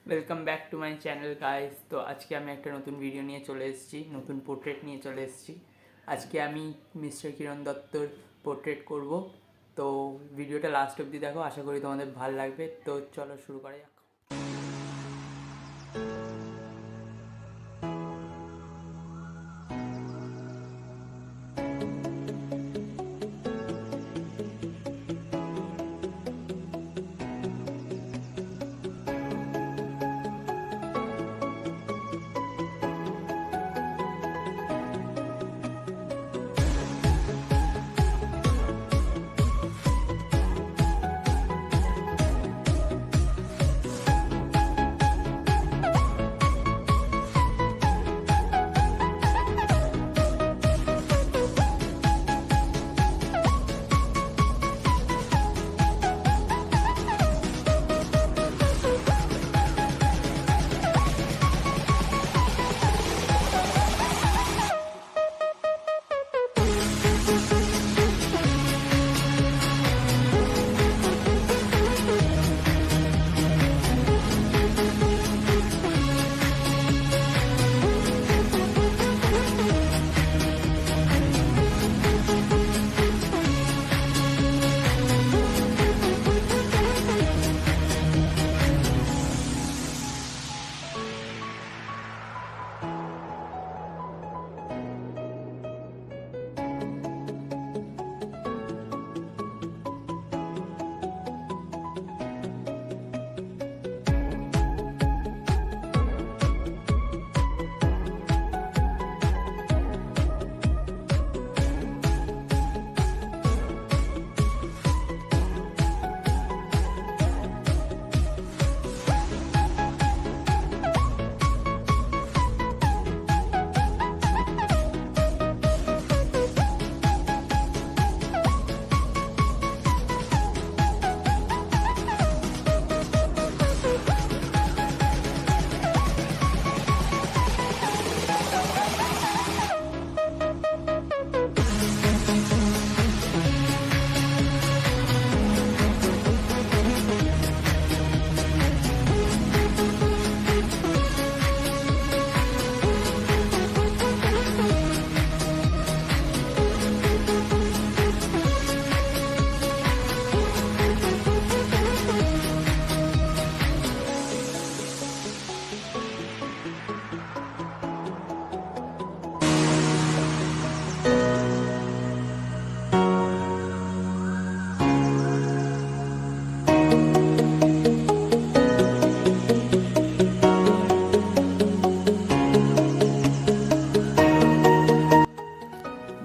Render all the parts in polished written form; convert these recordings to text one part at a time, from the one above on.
Welcome back to my channel guys. तो आज के আমি একটা নতুন ভিডিও নিয়ে চলে এসেছি, নতুন পোর্ট্রেট নিয়ে চলে এসেছি। আজকে আমি মিস্টার কিরণ দত্তর পোর্ট্রেট করব। তো ভিডিওটা লাস্ট অবধি দেখো, আশা করি তোমাদের ভালো লাগবে। তো চলো শুরু করা যাক।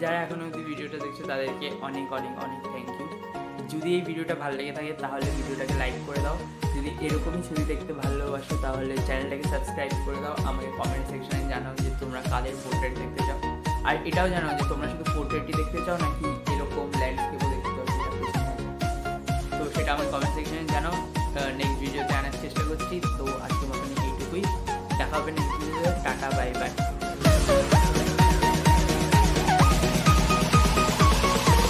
যারা এখনও অবধি ভিডিওটা দেখছো তাদেরকে অনেক অনেক অনেক থ্যাংক ইউ। যদি এই ভিডিওটা ভালো লেগে থাকে তাহলে ভিডিওটাকে লাইক করে দাও। যদি এরকমই ছবি দেখতে ভালোবাসো তাহলে চ্যানেলটাকে সাবস্ক্রাইব করে দাও। আমাকে কমেন্ট সেকশনে জানাও যে তোমরা কাদের পোর্ট্রেট দেখতে চাও, আর এটাও জানাও যে তোমরা শুধু পোর্ট্রেটই দেখতে চাও নাকি এরকম ল্যান্ডস্কেপও দেখতে চাও। তো সেটা আমার কমেন্ট সেকশনে জানাও। নেক্সট ভিডিওতে আনার চেষ্টা করছি। তো আজকের মতন এইটুকুই, দেখা হবে নেক্সট ভিডিওতে। Tata, bye bye.